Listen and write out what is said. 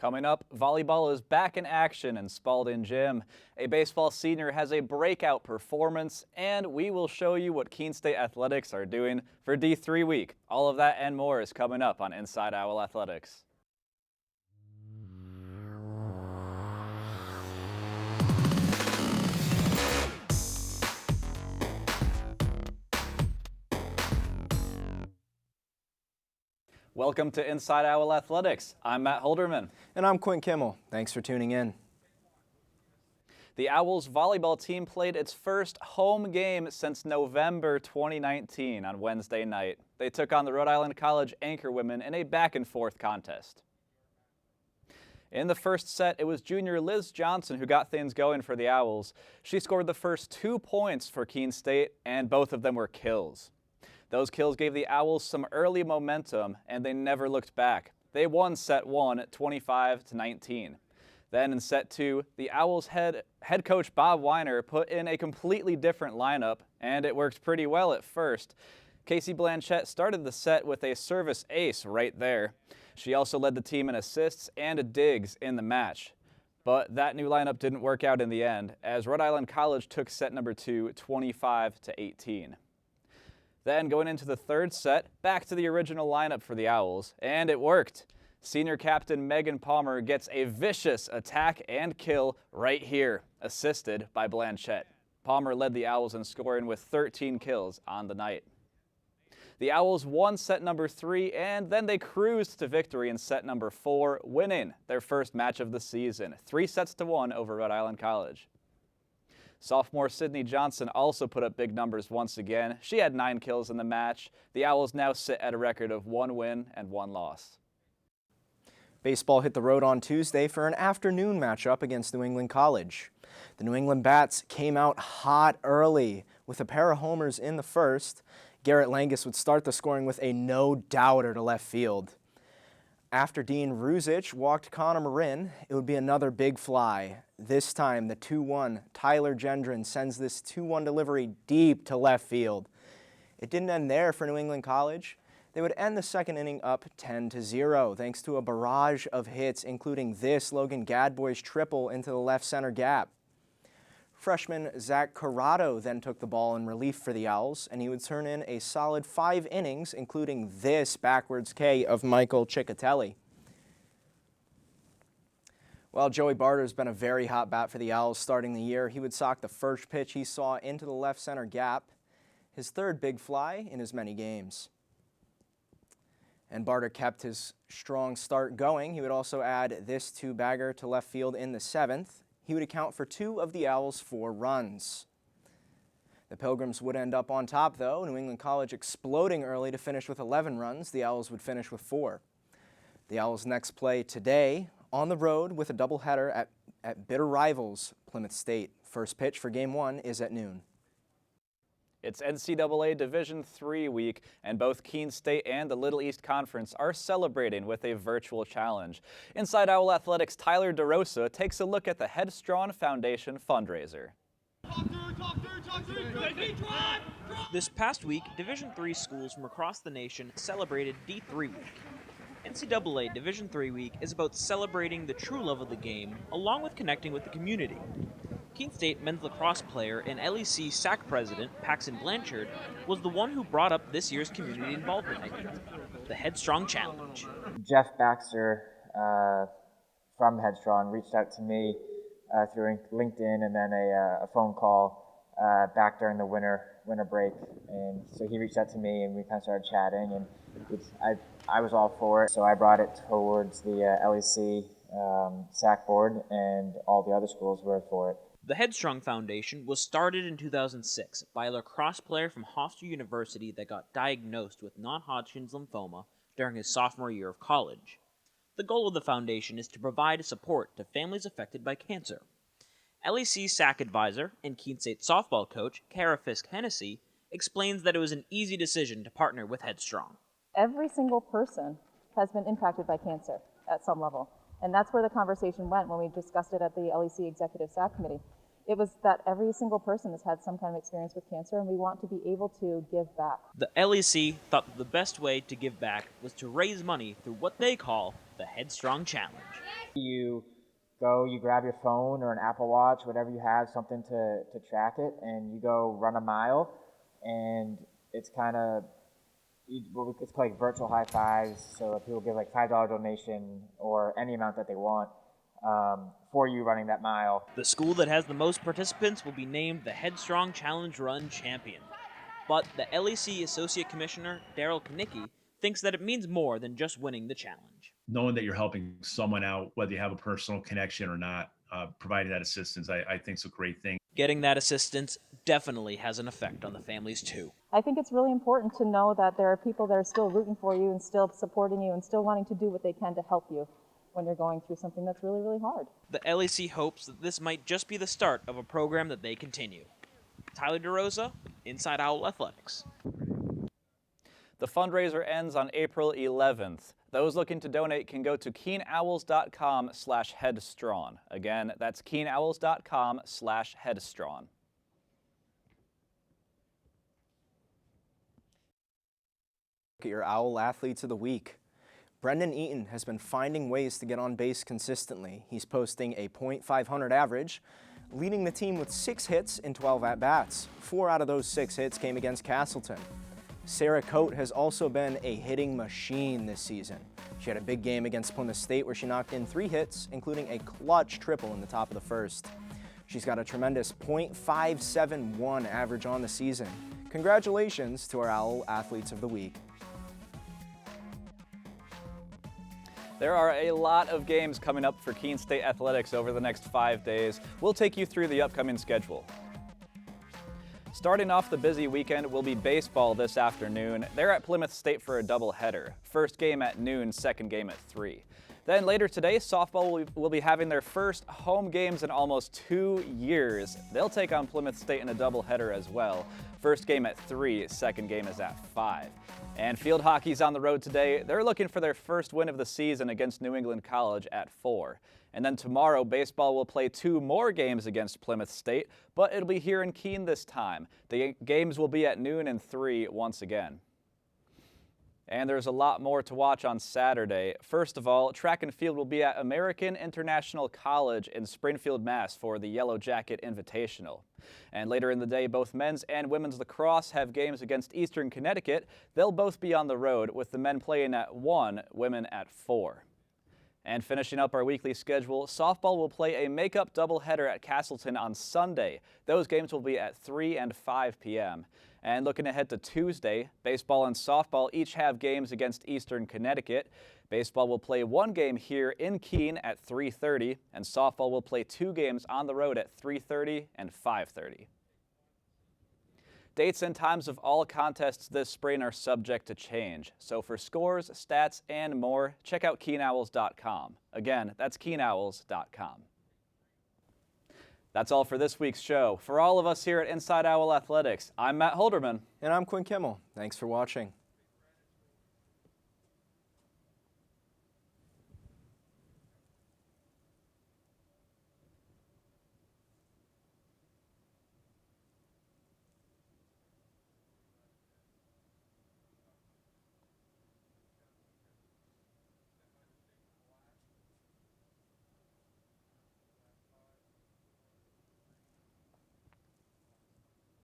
Coming up, volleyball is back in action in Spalding Gym. A baseball senior has a breakout performance, and we will show you what Keene State Athletics are doing for D3 week. All of that and more is coming up on Inside Owl Athletics. Welcome to Inside Owl Athletics. I'm Matt Holderman. And I'm Quinn Kimmel. Thanks for tuning in. The Owls volleyball team played its first home game since November 2019 on Wednesday night. They took on the Rhode Island College Anchor women in a back-and-forth contest. In the first set, it was junior Liz Johnson who got things going for the Owls. She scored the first 2 points for Keene State, and both of them were kills. Those kills gave the Owls some early momentum, and they never looked back. They won set 1 at 25-19. Then in set 2, the Owls head coach Bob Weiner put in a completely different lineup, and it worked pretty well at first. Casey Blanchette started the set with a service ace right there. She also led the team in assists and digs in the match. But that new lineup didn't work out in the end, as Rhode Island College took set number 2 25-18. Then, going into the third set, back to the original lineup for the Owls, and it worked. Senior captain Megan Palmer gets a vicious attack and kill right here, assisted by Blanchette. Palmer led the Owls in scoring with 13 kills on the night. The Owls won set number 3, and then they cruised to victory in set number 4, winning their first match of the season, 3-1 over Rhode Island College. Sophomore Sydney Johnson also put up big numbers once again. She had 9 kills in the match. The Owls now sit at a record of 1 win and 1 loss. Baseball hit the road on Tuesday for an afternoon matchup against New England College. The New England Bats came out hot early with a pair of homers in the first. Garrett Langus would start the scoring with a no-doubter to left field. After Dean Ruzich walked Connor Marin, it would be another big fly. This time, the 2-1 Tyler Gendron sends this 2-1 delivery deep to left field. It didn't end there for New England College. They would end the second inning up 10-0 thanks to a barrage of hits, including this Logan Gadboy's triple into the left center gap. Freshman Zach Corrado then took the ball in relief for the Owls, and he would turn in a solid 5 innings, including this backwards K of Michael Ciccatelli. Well, Joey Barter's been a very hot bat for the Owls starting the year. He would sock the first pitch he saw into the left center gap, his third big fly in as many games. And Barter kept his strong start going. He would also add this 2-bagger to left field in the 7th. He would account for 2 of the Owls' 4 runs. The Pilgrims would end up on top, though. New England College exploding early to finish with 11 runs. The Owls would finish with 4. The Owls next play today on the road with a doubleheader at bitter rivals Plymouth State. First pitch for Game 1 is at noon. It's NCAA Division III week, and both Keene State and the Little East Conference are celebrating with a virtual challenge. Inside Owl Athletics' Tyler DeRosa takes a look at the Headstrong Foundation fundraiser. This past week, Division III schools from across the nation celebrated D3 week. NCAA Division III week is about celebrating the true love of the game, along with connecting with the community. Keene State men's lacrosse player and LEC SAC president Paxton Blanchard was the one who brought up this year's community involvement night, the Headstrong Challenge. Jeff Baxter from Headstrong reached out to me through LinkedIn and then a phone call back during the winter break, and so he reached out to me and we kind of started chatting, and I was all for it, so I brought it towards the LEC SAC board, and all the other schools were for it. The Headstrong Foundation was started in 2006 by a lacrosse player from Hofstra University that got diagnosed with non-Hodgkin's lymphoma during his sophomore year of college. The goal of the foundation is to provide support to families affected by cancer. LEC SAC advisor and Keene State softball coach Kara Fisk-Hennessy explains that it was an easy decision to partner with Headstrong. Every single person has been impacted by cancer at some level. And that's where the conversation went when we discussed it at the LEC Executive SAC Committee. It was that every single person has had some kind of experience with cancer, and we want to be able to give back. The LEC thought that the best way to give back was to raise money through what they call the Headstrong Challenge. You go, you grab your phone or an Apple Watch, whatever you have, something to track it, and you go run a mile, and it's kind of, it's called like virtual high fives, so people give like $5 donation or any amount that they want for you running that mile. The school that has the most participants will be named the Headstrong Challenge Run champion. But the LEC Associate Commissioner, Daryl Kanicki, thinks that it means more than just winning the challenge. Knowing that you're helping someone out, whether you have a personal connection or not, providing that assistance, I think is a great thing. Getting that assistance definitely has an effect on the families too. I think it's really important to know that there are people that are still rooting for you and still supporting you and still wanting to do what they can to help you when you're going through something that's really, really hard. The LEC hopes that this might just be the start of a program that they continue. Tyler DeRosa, Inside Owl Athletics. The fundraiser ends on April 11th. Those looking to donate can go to keenowls.com/headstrong. Again, that's keenowls.com/headstrong. Look at your Owl Athletes of the Week. Brendan Eaton has been finding ways to get on base consistently. He's posting a .500 average, leading the team with 6 hits in 12 at-bats. 4 out of those 6 hits came against Castleton. Sarah Coate has also been a hitting machine this season. She had a big game against Plymouth State where she knocked in 3 hits, including a clutch triple in the top of the first. She's got a tremendous .571 average on the season. Congratulations to our Owl Athletes of the Week. There are a lot of games coming up for Keene State Athletics over the next 5 days. We'll take you through the upcoming schedule. Starting off the busy weekend will be baseball this afternoon. They're at Plymouth State for a doubleheader. First game at noon, second game at 3. Then later today, softball will be having their first home games in almost 2 years. They'll take on Plymouth State in a doubleheader as well. First game at 3, second game is at 5. And field hockey's on the road today. They're looking for their first win of the season against New England College at 4. And then tomorrow, baseball will play 2 more games against Plymouth State, but it'll be here in Keene this time. The games will be at noon and 3 once again. And there's a lot more to watch on Saturday. First of all, track and field will be at American International College in Springfield, Mass. For the Yellow Jacket Invitational. And later in the day, both men's and women's lacrosse have games against Eastern Connecticut. They'll both be on the road, with the men playing at 1, women at 4. And finishing up our weekly schedule, softball will play a makeup doubleheader at Castleton on Sunday. Those games will be at 3 and 5 p.m. And looking ahead to Tuesday, baseball and softball each have games against Eastern Connecticut. Baseball will play 1 game here in Keene at 3:30, and softball will play 2 games on the road at 3:30 and 5:30. Dates and times of all contests this spring are subject to change. So for scores, stats, and more, check out keenowls.com. Again, that's keenowls.com. That's all for this week's show. For all of us here at Inside Owl Athletics, I'm Matt Holderman. And I'm Quinn Kimmel. Thanks for watching.